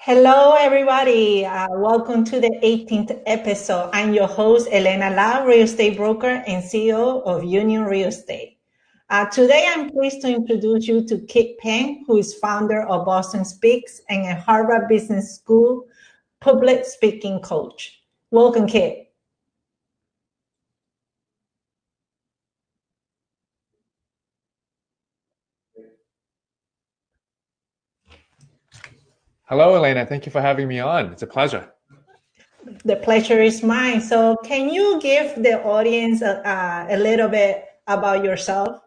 Hello, everybody. Welcome to the 18th episode. I'm your host, Elena, real estate broker and CEO of Union Real Estate. Today, I'm pleased to introduce you to Kit Peng, who is founder of Boston Speaks and a Harvard Business School public speaking coach. Welcome, Kit. Hello, Elena. Thank you for having me on. It's a pleasure. The pleasure is mine. So, can you give the audience a little bit about yourself?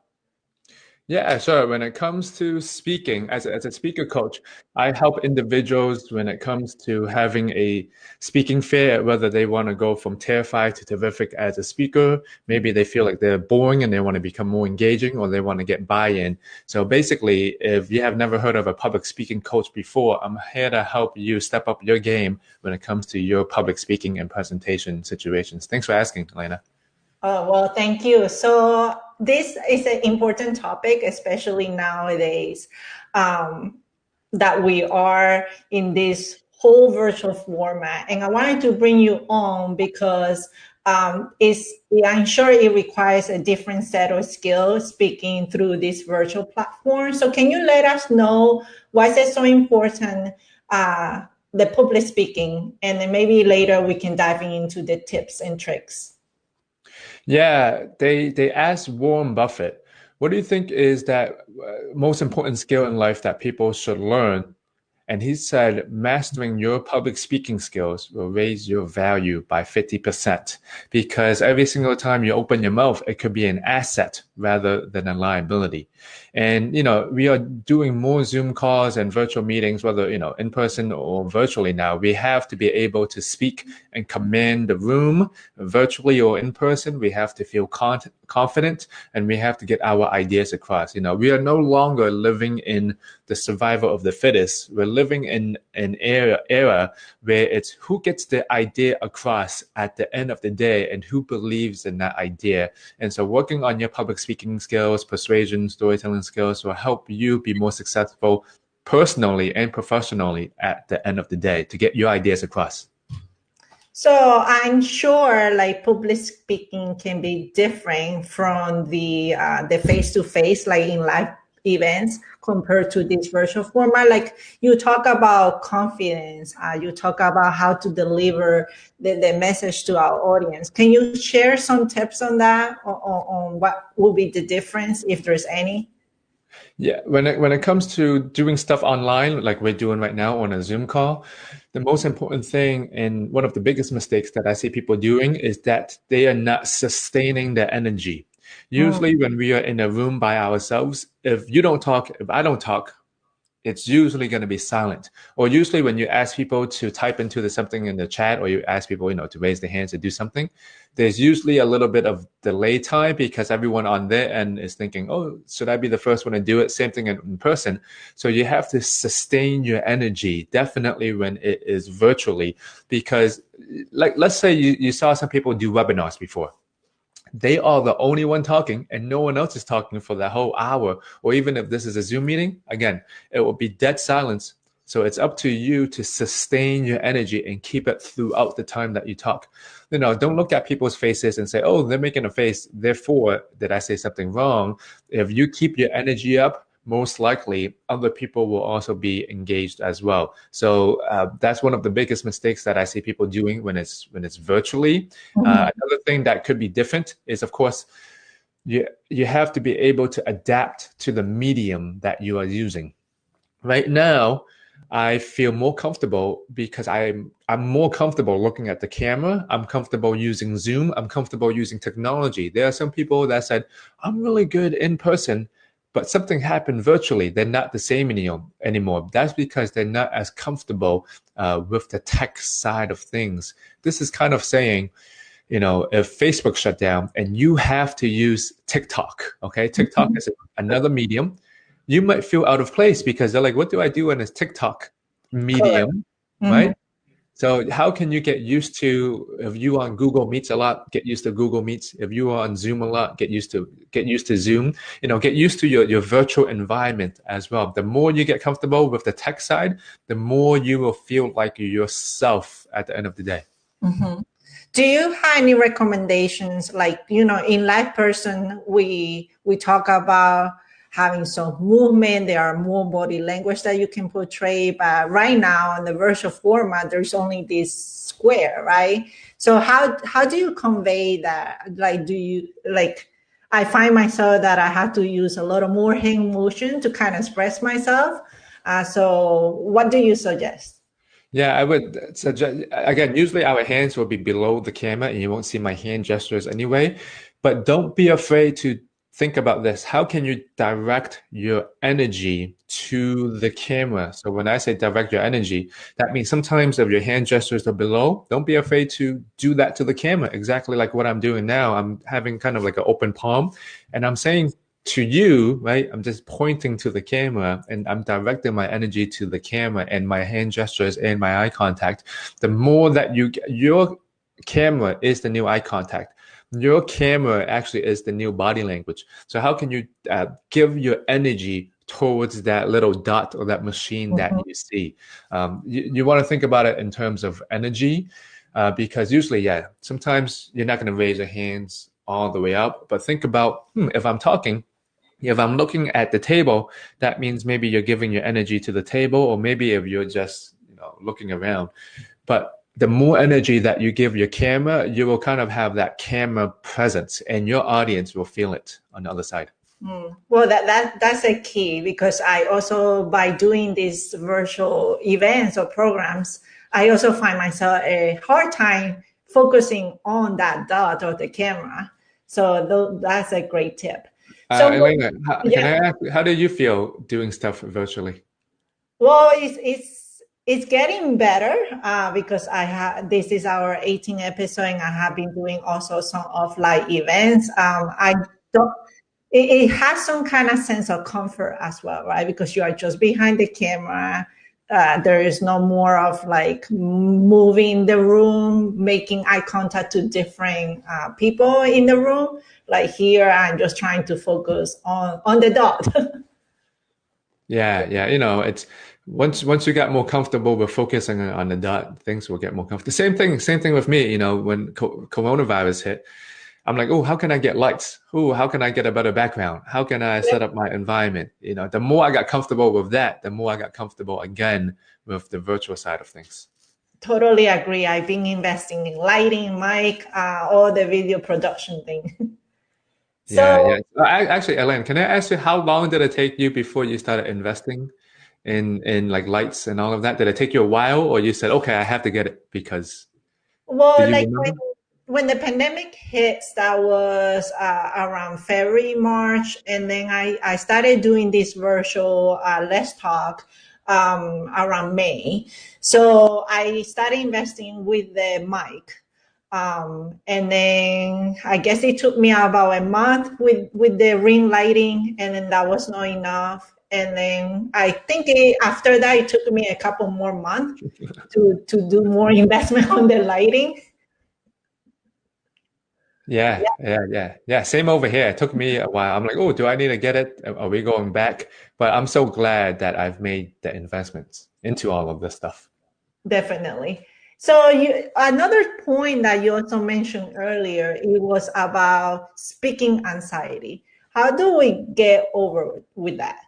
Yeah, sure. When it comes to speaking, as a speaker coach, I help individuals when it comes to having a speaking fear, whether they want to go from terrified to terrific as a speaker. Maybe they feel like they're boring and they want to become more engaging, or they want to get buy-in. So basically, if you have never heard of a public speaking coach before, I'm here to help you step up your game when it comes to your public speaking and presentation situations. Thanks for asking, Elena. Oh, well, thank you. So this is an important topic, especially nowadays, um, that we are in this whole virtual format. And I wanted to bring you on because I'm sure it requires a different set of skills speaking through this virtual platform. So can you let us know why is it so important, the public speaking? And then maybe later we can dive into the tips and tricks. Yeah, they asked Warren Buffett, what do you think is that most important skill in life that people should learn? And he said, mastering your public speaking skills will raise your value by 50% because every single time you open your mouth, it could be an asset rather than a liability. And, we are doing more Zoom calls and virtual meetings, whether, in person or virtually now. We have to be able to speak and command the room virtually or in person. We have to feel confident and we have to get our ideas across. We are no longer living in the survival of the fittest. We're living in an era where it's who gets the idea across at the end of the day and who believes in that idea. And so working on your public speaking skills, persuasion, storytelling skills will help you be more successful personally and professionally at the end of the day to get your ideas across. So I'm sure like public speaking can be different from the face-to-face, like in live events compared to this virtual format. Like you talk about confidence, you talk about how to deliver the message to our audience. Can you share some tips on that, on what will be the difference if there's any? Yeah, when it comes to doing stuff online, like we're doing right now on a Zoom call, the most important thing and one of the biggest mistakes that I see people doing is that they are not sustaining their energy. Mm. Usually, when we are in a room by ourselves, if you don't talk, if I don't talk, it's usually going to be silent. Or usually when you ask people to type into something in the chat, or you ask people, to raise their hands to do something, there's usually a little bit of delay time because everyone on their end is thinking, oh, should I be the first one to do it? Same thing in person. So you have to sustain your energy, definitely when it is virtually, because like, let's say you saw some people do webinars before. They are the only one talking and no one else is talking for the whole hour. Or even if this is a Zoom meeting, again, it will be dead silence. So it's up to you to sustain your energy and keep it throughout the time that you talk. Don't look at people's faces and say, oh, they're making a face, therefore, did I say something wrong? If you keep your energy up, most likely other people will also be engaged as well. So that's one of the biggest mistakes that I see people doing when it's virtually. Mhm. Another thing that could be different is, of course, you have to be able to adapt to the medium that you are using. Right now, I feel more comfortable because I'm more comfortable looking at the camera. I'm comfortable using Zoom. I'm comfortable using technology. There are some people that said, I'm really good in person, but something happened virtually. They're not the same anymore. That's because they're not as comfortable with the tech side of things. This is kind of saying, if Facebook shut down and you have to use TikTok, okay? TikTok is another medium. You might feel out of place because they're like, what do I do in this TikTok Correct. medium, Mhm. right? So how can you get used to, if you on Google Meets a lot, get used to Google Meets. If you are on Zoom a lot, get used to Zoom. Get used to your virtual environment as well. The more you get comfortable with the tech side, the more you will feel like yourself at the end of the day. Mm-hmm. Do you have any recommendations? Like, in live person, we talk about having some movement. There are more body language that you can portray. But right now, in the virtual format, there's only this square, right? So how do you convey that? Like, do you like? I find myself that I have to use a lot of more hand motion to kind of express myself. So, what do you suggest? Yeah, I would suggest, again, usually our hands will be below the camera and you won't see my hand gestures anyway. But don't be afraid to think about this. How can you direct your energy to the camera? So when I say direct your energy, that means sometimes if your hand gestures are below, don't be afraid to do that to the camera. Exactly like what I'm doing now. I'm having kind of like an open palm and I'm saying to you, right? I'm just pointing to the camera and I'm directing my energy to the camera and my hand gestures and my eye contact. The more that your camera is the new eye contact. Your camera actually is the new body language. So how can you give your energy towards that little dot or that machine that Mhm. you see? You want to think about it in terms of energy, because usually, yeah, sometimes you're not going to raise your hands all the way up, but think about, if I'm talking, if I'm looking at the table, that means maybe you're giving your energy to the table, or maybe if you're just, looking around. But the more energy that you give your camera, you will kind of have that camera presence, and your audience will feel it on the other side. Well, that's a key because I also, by doing these virtual events or programs, I also find myself a hard time focusing on that dot or the camera. So that's a great tip. So Elena, can yeah, I ask, how do you feel doing stuff virtually? well, it's getting better because I have this is our 18th episode, and I have been doing also some offline events. I don't. It has some kind of sense of comfort as well, right? Because you are just behind the camera. There is no more of like moving the room, making eye contact to different people in the room. Like here, I'm just trying to focus on the dot. Yeah, yeah. It's once you get more comfortable with focusing on the dot, things will get more comfortable. Same thing with me. When coronavirus hit, I'm like, oh, how can I get lights? Oh, how can I get a better background? How can I set up my environment? The more I got comfortable with that, the more I got comfortable again with the virtual side of things. Totally agree. I've been investing in lighting, mic, all the video production thing. Yeah, So, yeah. Actually, Ellen, can I ask you how long did it take you before you started investing in like lights and all of that? Did it take you a while, or you said, okay, I have to get it because? Do well, you like remember? when the pandemic hits, that was around February, March, and then I started doing this virtual Let's Talk around May. So I started investing with the mic. And then I guess it took me about a month with the ring lighting, and then that was not enough. And then I think after that, it took me a couple more months to do more investment on the lighting. Yeah, yeah, yeah, yeah. Same over here. It took me a while. I'm like, oh, do I need to get it? Are we going back? But I'm so glad that I've made the investments into all of this stuff. Definitely. So another point that you also mentioned earlier, it was about speaking anxiety. How do we get over with that?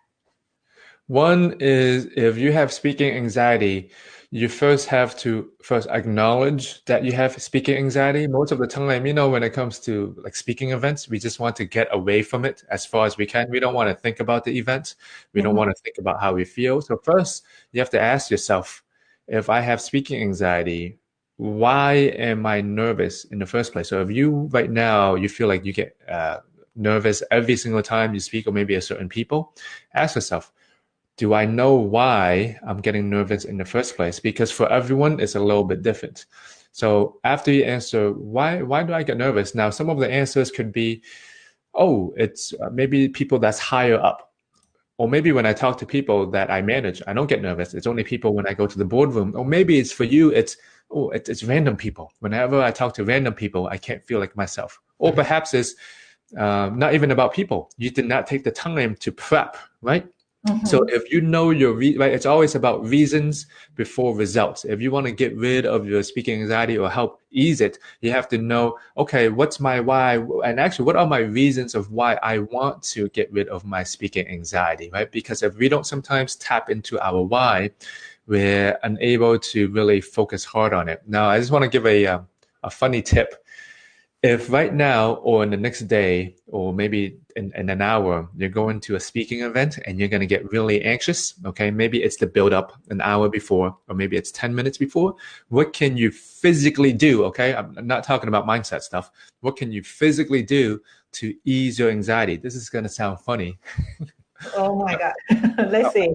One is, if you have speaking anxiety, you first have to first acknowledge that you have speaking anxiety. Most of the time, when it comes to like speaking events, we just want to get away from it as far as we can. We don't want to think about the event. We don't Mhm. want to think about how we feel. So first, you have to ask yourself, if I have speaking anxiety, why am I nervous in the first place? So if you right now you feel like you get nervous every single time you speak, or maybe a certain people, ask yourself, do I know why I'm getting nervous in the first place? Because for everyone, it's a little bit different. So after you answer, why do I get nervous? Now, some of the answers could be, oh, it's maybe people that's higher up. Or maybe when I talk to people that I manage, I don't get nervous. It's only people when I go to the boardroom. Or maybe it's for you, it's oh, it's random people. Whenever I talk to random people, I can't feel like myself. Or perhaps it's not even about people. You did not take the time to prep, right? So Mm-hmm. if you know right, it's always about reasons before results. If you want to get rid of your speaking anxiety or help ease it, you have to know, okay, what's my why? And actually, what are my reasons of why I want to get rid of my speaking anxiety, right? Because if we don't sometimes tap into our why, we're unable to really focus hard on it. Now, I just want to give a funny tip. If right now or in the next day or maybe in an hour you're going to a speaking event and you're going to get really anxious, okay, maybe it's the build up an hour before or maybe it's 10 minutes before, what can you physically do? Okay, I'm not talking about mindset stuff. What can you physically do to ease your anxiety? This is going to sound funny. Oh my God. Let's see.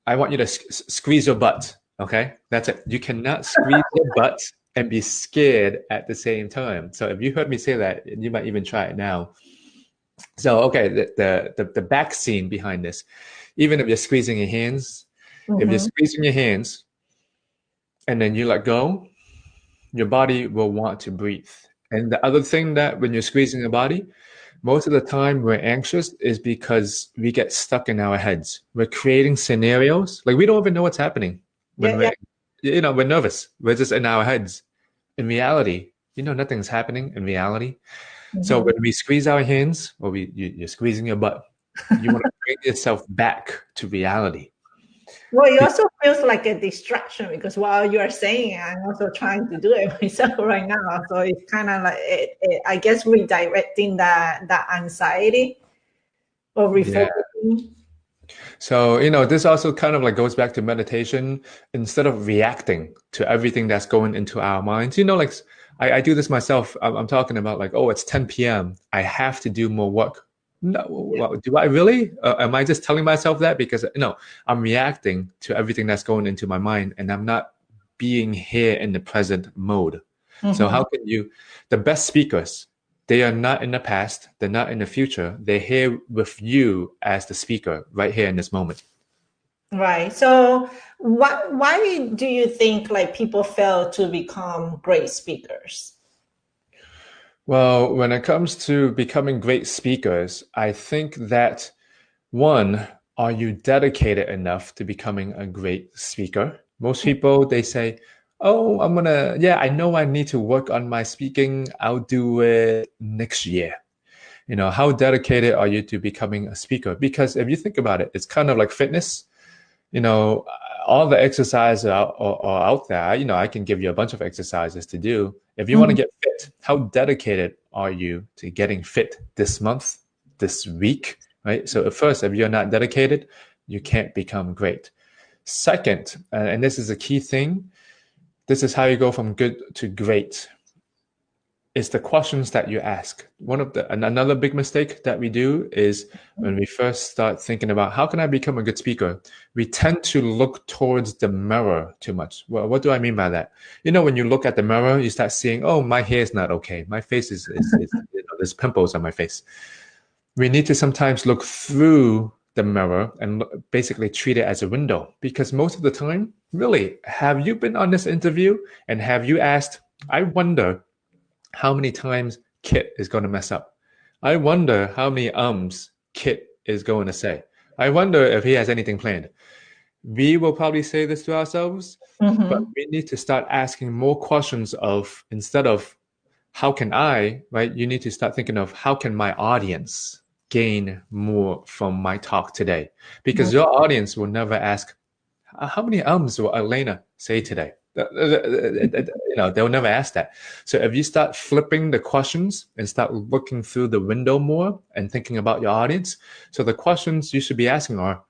I want you to squeeze your butt. Okay, that's it. You cannot squeeze your butt and be scared at the same time. So if you heard me say that, you might even try it now. So okay, the back scene behind this, even if you're squeezing your hands, if you're Mm-hmm. squeezing your hands and then you let go, your body will want to breathe. And the other thing that when you're squeezing your body, most of the time we're anxious is because we get stuck in our heads. We're creating scenarios like we don't even know what's happening when Yeah, yeah. we're nervous. We're just in our heads. In reality, nothing's happening in reality. So Mm-hmm. when we squeeze our hands or you're squeezing your butt, you want to bring yourself back to reality. Well, it also feels like a distraction because while you are saying it, I'm also trying to do it myself right now. So it's kind of like, I guess, redirecting that anxiety or Yeah. refocusing. So, this also kind of like goes back to meditation. Instead of reacting to everything that's going into our minds, like I do this myself. I'm talking about like, oh, it's 10 p.m. I have to do more work. No, Yeah. well, do I really? Am I just telling myself that? Because, I'm reacting to everything that's going into my mind and I'm not being here in the present mode. So, Mm-hmm. how can the best speakers, they are not in the past. They're not in the future. They're here with you as the speaker right here in this moment. Right. So why do you think like people fail to become great speakers? Well, when it comes to becoming great speakers, I think that one, are you dedicated enough to becoming a great speaker? Most people, they say, oh, yeah, I know I need to work on my speaking. I'll do it next year. How dedicated are you to becoming a speaker? Because if you think about it, it's kind of like fitness. you know, all the exercises are out there. I can give you a bunch of exercises to do. If you want to Mhm. get fit, how dedicated are you to getting fit this month, this week, right? So at first, if you're not dedicated, you can't become great. Second, and this is a key thing, this is how you go from good to great. It's the questions that you ask. Another big mistake that we do is when we first start thinking about how can I become a good speaker, we tend to look towards the mirror too much. Well, what do I mean by that? When you look at the mirror, you start seeing, oh, my hair is not okay. My face is there's pimples on my face. We need to sometimes look through the mirror and basically treat it as a window because most of the time, really, have you been on this interview and have you asked, I wonder how many times Kit is going to mess up. I wonder how many Kit is going to say. I wonder if he has anything planned. We will probably say this to ourselves, but Mhm. we need to start asking more questions of instead of how can I, right? You need to start thinking of how can my audience gain more from my talk today? Because your audience will never ask, how many will Elena say today? They'll never ask that. So if you start flipping the questions and start looking through the window more and thinking about your audience, so the questions you should be asking are,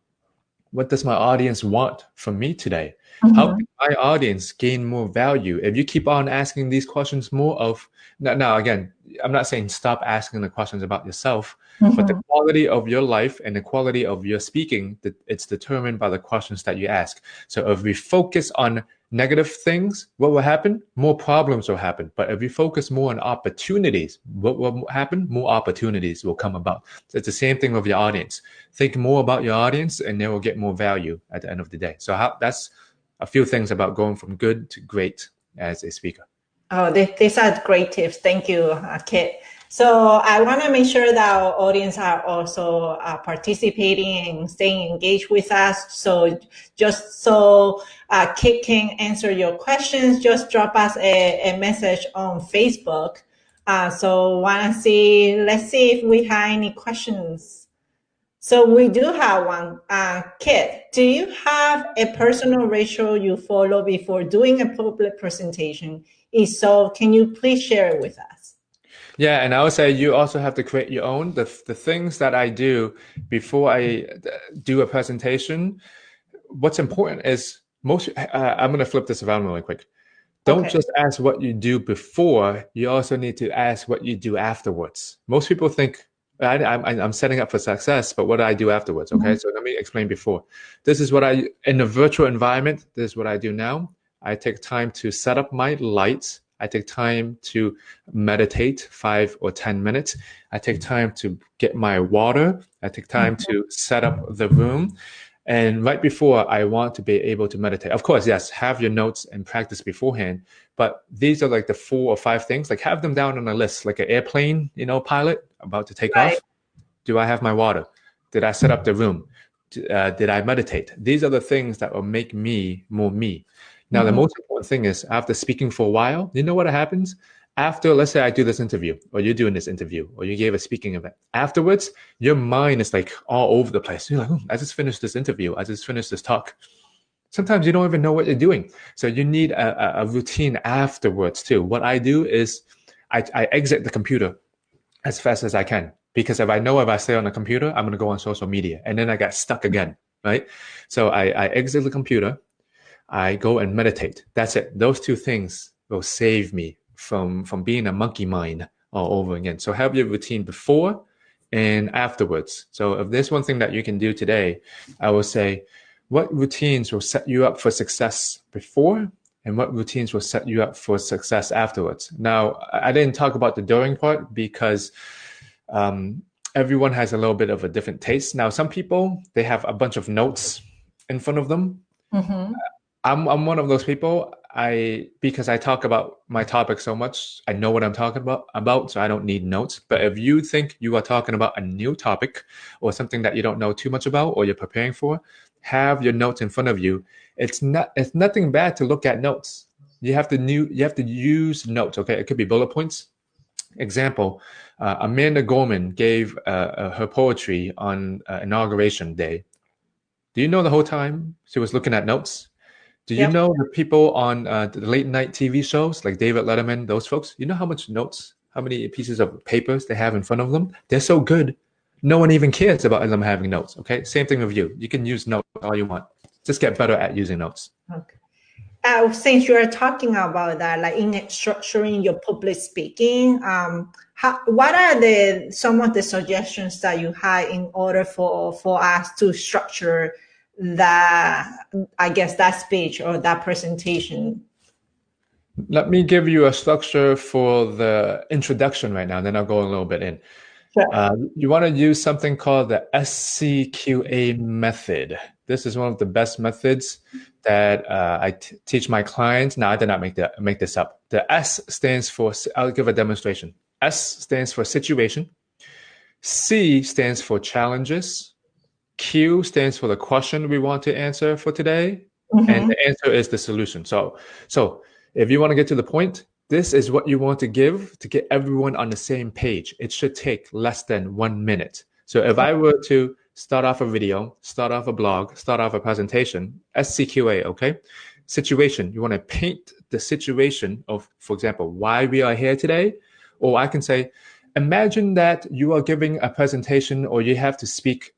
what does my audience want from me today? How Mhm. can my audience gain more value? If you keep on asking these questions more of now again, I'm not saying stop asking the questions about yourself, but the Mhm. quality of your life and the quality of your speaking, it's determined by the questions that you ask. So if we focus on negative things, what will happen? More problems will happen. But if we focus more on opportunities, what will happen? More opportunities will come about. So it's the same thing with your audience. Think more about your audience and they will get more value at the end of the day. So that's a few things about going from good to great as a speaker. Oh, these are great tips. Thank you, Kit. So I want to make sure that our audience are also participating and staying engaged with us. So just so Kit can answer your questions, just drop us a message on Facebook. So let's see if we have any questions. So we do have one. Kit, do you have a personal ritual you follow before doing a public presentation? If so, can you please share it with us? Yeah, and I would say you also have to create your own. The things that I do before I do a presentation, what's important is I'm going to flip this around really quick. Don't Okay. just ask what you do before, you also need to ask what you do afterwards. Most people think, I'm setting up for success, but what do I do afterwards? Okay, Mhm. so let me explain before. This is in a virtual environment, this is what I do now. I take time to set up my lights. I take time to meditate 5 or 10 minutes. I take time to get my water. I take time to set up the room. And right before, I want to be able to meditate. Of course, yes, have your notes and practice beforehand. But these are like the 4 or 5 things. Like have them down on a list, like an airplane, pilot about to take Right. off. Do I have my water? Did I set up the room? Did I meditate? These are the things that will make me more me. Now, the Mhm. most important thing is after speaking for a while, you know what happens? After, let's say I do this interview, or you're doing this interview, or you gave a speaking event. Afterwards, your mind is like all over the place. You're like, I just finished this interview. I just finished this talk. Sometimes you don't even know what you're doing. So you need a routine afterwards too. What I do is I exit the computer as fast as I can. Because if I stay on the computer, I'm going to go on social media. And then I get stuck again, right? So I exit the computer. I go and meditate. That's it. Those 2 things will save me from being a monkey mind all over again. So have your routine before and afterwards. So if there's one thing that you can do today, I will say, what routines will set you up for success before and what routines will set you up for success afterwards? Now, I didn't talk about the during part because um, everyone has a little bit of a different taste. Now, some people, they have a bunch of notes in front of them. Mhm. I'm one of those people. Because I talk about my topic so much, I know what I'm talking about, so I don't need notes. But if you think you are talking about a new topic or something that you don't know too much about or you're preparing for, have your notes in front of you. It's nothing bad to look at notes. You have to use notes, okay? It could be bullet points. Example, Amanda Gorman gave her poetry on inauguration day. Do you know the whole time she was looking at notes? Do you Yep. know the people on the late night TV shows like David Letterman, those folks? You know how much notes, how many pieces of papers they have in front of them? They're so good. No one even cares about them having notes. Okay. Same thing with you. You can use notes all you want. Just get better at using notes. Okay. Since you are talking about that, like in structuring your public speaking, what are some of the suggestions that you had in order for us to structure that, I guess, that speech or that presentation? Let me give you a structure for the introduction right now, then I'll go a little bit in. Sure. You want to use something called the SCQA method. This is one of the best methods that I teach my clients. Now, I did not make this up. The S stands for, I'll give a demonstration. S stands for situation. C stands for challenges. Q stands for the question we want to answer for today. And Mm-hmm. the answer is the solution. So if you want to get to the point, this is what you want to give to get everyone on the same page. It should take less than 1 minute. So if I were to start off a video, start off a blog, start off a presentation, SCQA, okay? Situation, you want to paint the situation of, for example, why we are here today. Or I can say, imagine that you are giving a presentation or you have to speak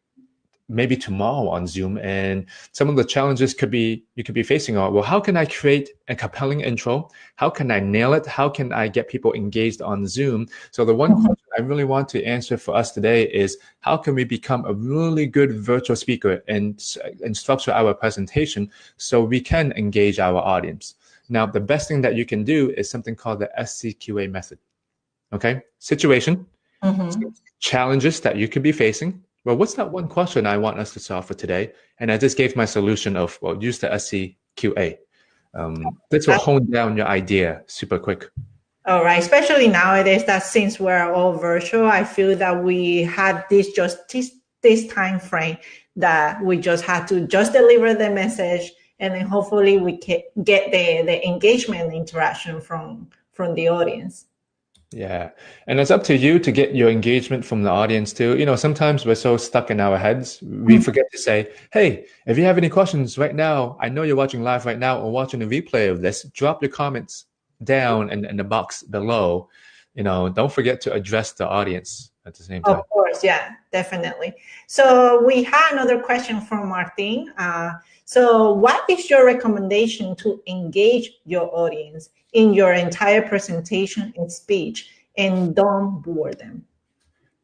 maybe tomorrow on Zoom, and some of the challenges you could be facing are, well, how can I create a compelling intro? How can I nail it? How can I get people engaged on Zoom? So the one question I really want to answer for us today is, how can we become a really good virtual speaker and structure our presentation so we can engage our audience? Now, the best thing that you can do is something called the SCQA method. Okay, situation, Mm-hmm. challenges that you could be facing. Well, what's that one question I want us to solve for today? And I just gave my solution of, well, use the SCQA. This will hone down your idea super quick. All right, especially nowadays that since we're all virtual, I feel that we had this time frame that we just had to just deliver the message, and then hopefully we can get the engagement interaction from the audience. Yeah. And it's up to you to get your engagement from the audience too. Sometimes we're so stuck in our heads, we forget to say, hey, if you have any questions right now, I know you're watching live right now or watching a replay of this, drop your comments down in the box below. Don't forget to address the audience at the same time. Of course, yeah, definitely. So we had another question from Martin. So what is your recommendation to engage your audience in your entire presentation and speech and don't bore them?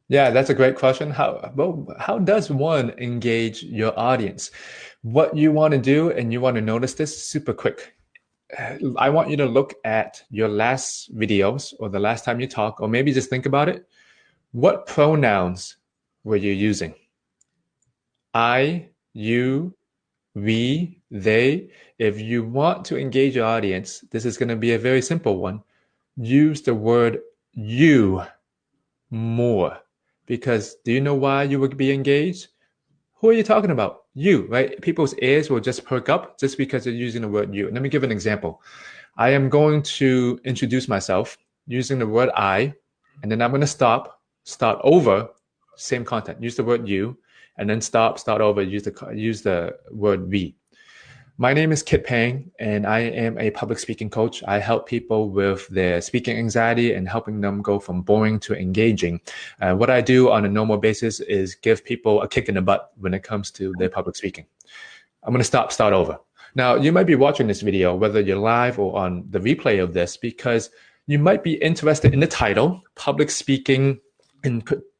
Yeah, that's a great question. How does one engage your audience? What you want to do, and you want to notice this super quick. I want you to look at your last videos or the last time you talk, or maybe just think about it. What pronouns were you using? I, you, we, they. If you want to engage your audience, this is going to be a very simple one. Use the word you more. Because do you know why you would be engaged? Who are you talking about? You, right? People's ears will just perk up just because you're using the word you. Let me give an example. I am going to introduce myself using the word I, and then I'm going to start over, same content, use the word you, and then start over, use the word we. My name is Kit Pang, and I am a public speaking coach. I help people with their speaking anxiety and helping them go from boring to engaging. What I do on a normal basis is give people a kick in the butt when it comes to their public speaking. I'm going to start over. Now, you might be watching this video, whether you're live or on the replay of this, because you might be interested in the title, public speaking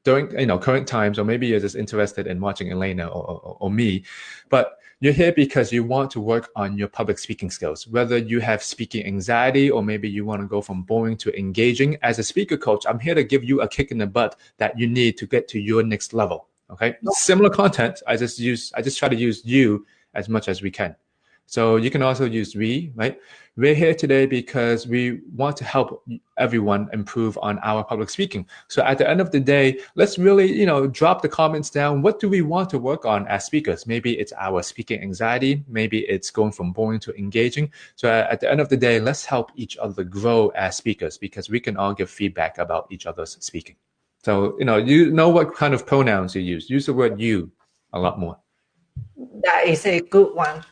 during current times, or maybe you're just interested in watching Elena or me, but you're here because you want to work on your public speaking skills, whether you have speaking anxiety or maybe you want to go from boring to engaging. As a speaker coach, I'm here to give you a kick in the butt that you need to get to your next level. Okay. Similar content. I just try to use you as much as we can. So you can also use we, right? We're here today because we want to help everyone improve on our public speaking. So at the end of the day, let's really, drop the comments down. What do we want to work on as speakers? Maybe it's our speaking anxiety. Maybe it's going from boring to engaging. So at the end of the day, let's help each other grow as speakers because we can all give feedback about each other's speaking. So, you know what kind of pronouns you use. Use the word you a lot more. That is a good one.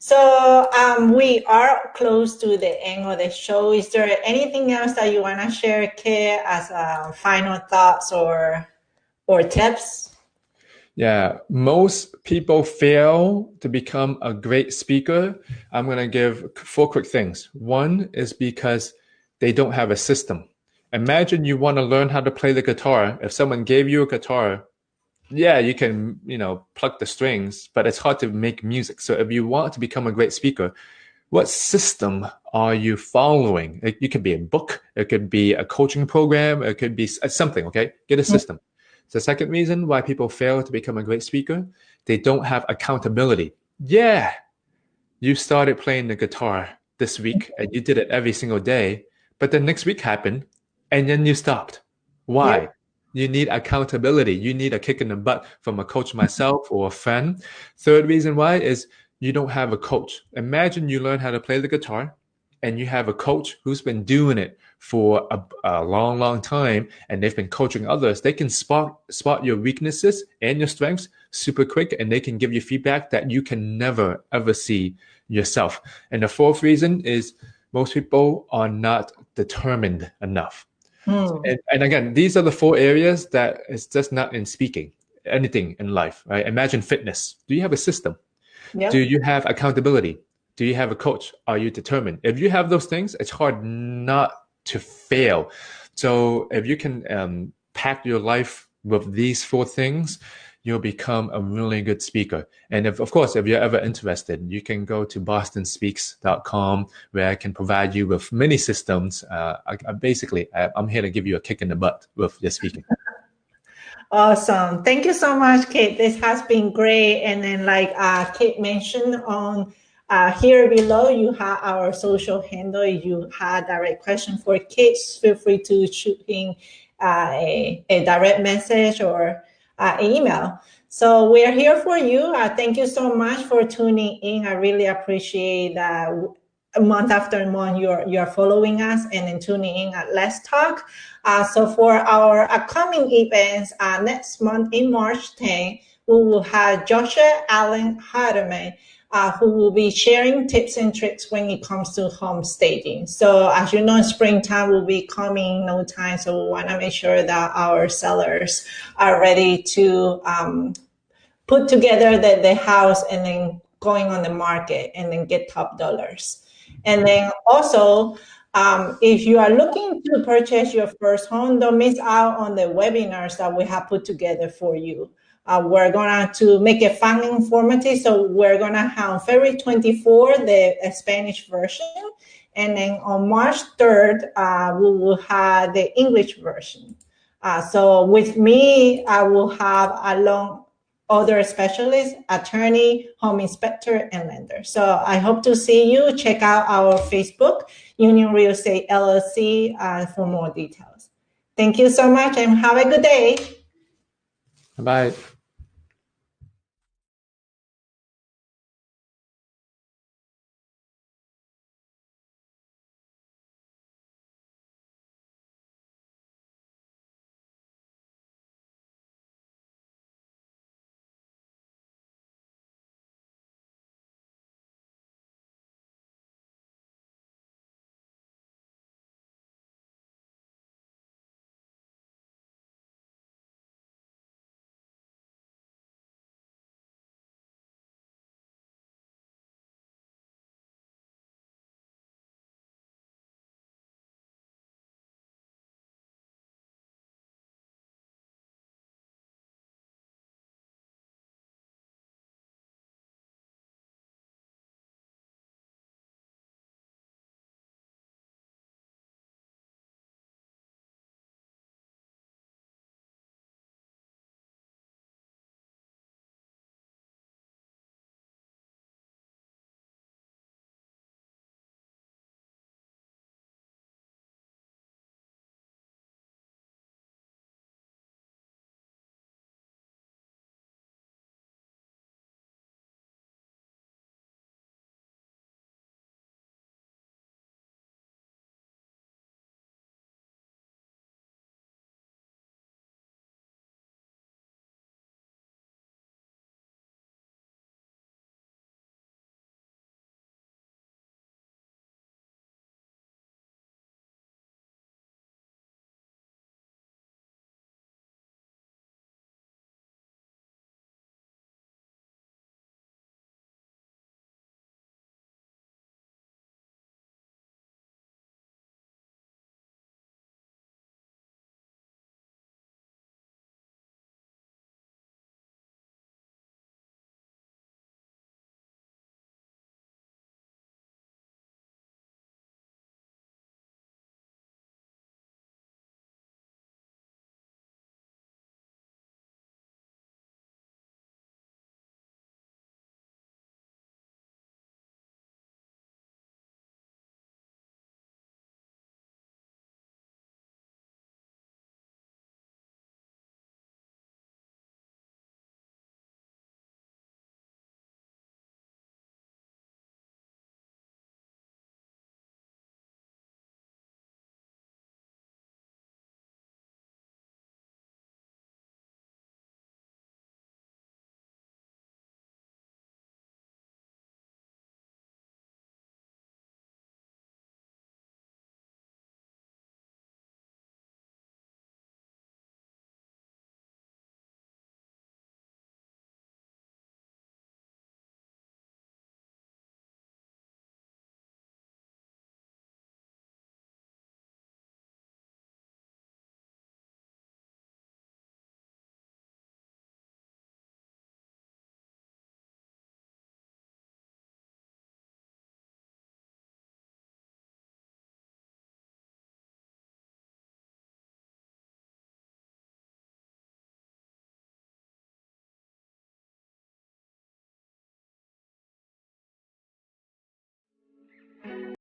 So we are close to the end of the show. Is there anything else that you want to share, Kay, as final thoughts or tips? Yeah, most people fail to become a great speaker. I'm going to give 4 quick things. One is because they don't have a system. Imagine you want to learn how to play the guitar. If someone gave you a guitar, yeah, you can, pluck the strings, but it's hard to make music. So if you want to become a great speaker, what system are you following? It could be a book. It could be a coaching program. It could be something, okay? Get a system. The second reason why people fail to become a great speaker, they don't have accountability. Yeah, you started playing the guitar this week and you did it every single day, but the next week happened and then you stopped. Why? Yeah. You need accountability. You need a kick in the butt from a coach, myself, or a friend. Third reason why is you don't have a coach. Imagine you learn how to play the guitar and you have a coach who's been doing it for a long, long time and they've been coaching others. They can spot your weaknesses and your strengths super quick and they can give you feedback that you can never, ever see yourself. And the fourth reason is most people are not determined enough. And again, these are the 4 areas that is just not in speaking, anything in life, right? Imagine fitness. Do you have a system? Yep. Do you have accountability? Do you have a coach? Are you determined? If you have those things, it's hard not to fail. So if you can pack your life with these 4 things, you'll become a really good speaker. And of course, if you're ever interested, you can go to BostonSpeaks.com where I can provide you with many systems. I'm here to give you a kick in the butt with your speaking. Awesome. Thank you so much, Kate. This has been great. And then like Kate mentioned on Here below, you have our social handle. If you have direct question for kids, feel free to shoot in a direct message or email. So we are here for you. Thank you so much for tuning in. I really appreciate that month after month you're following us and then tuning in at Let's Talk. So for our upcoming events, next month in March 10th, we will have Joshua Allen Hardeman, who will be sharing tips and tricks when it comes to home staging. So as you know, springtime will be coming no time. So we want to make sure that our sellers are ready to put together the house and then going on the market and then get top dollars. And then also, if you are looking to purchase your first home, don't miss out on the webinars that we have put together for you. We're going to make it fun and informative. So we're going to have on February 24, the Spanish version. And then on March 3rd, we will have the English version. So with me, I will have along other specialists, attorney, home inspector, and lender. So I hope to see you. Check out our Facebook, Union Real Estate LLC, for more details. Thank you so much and have a good day. Bye.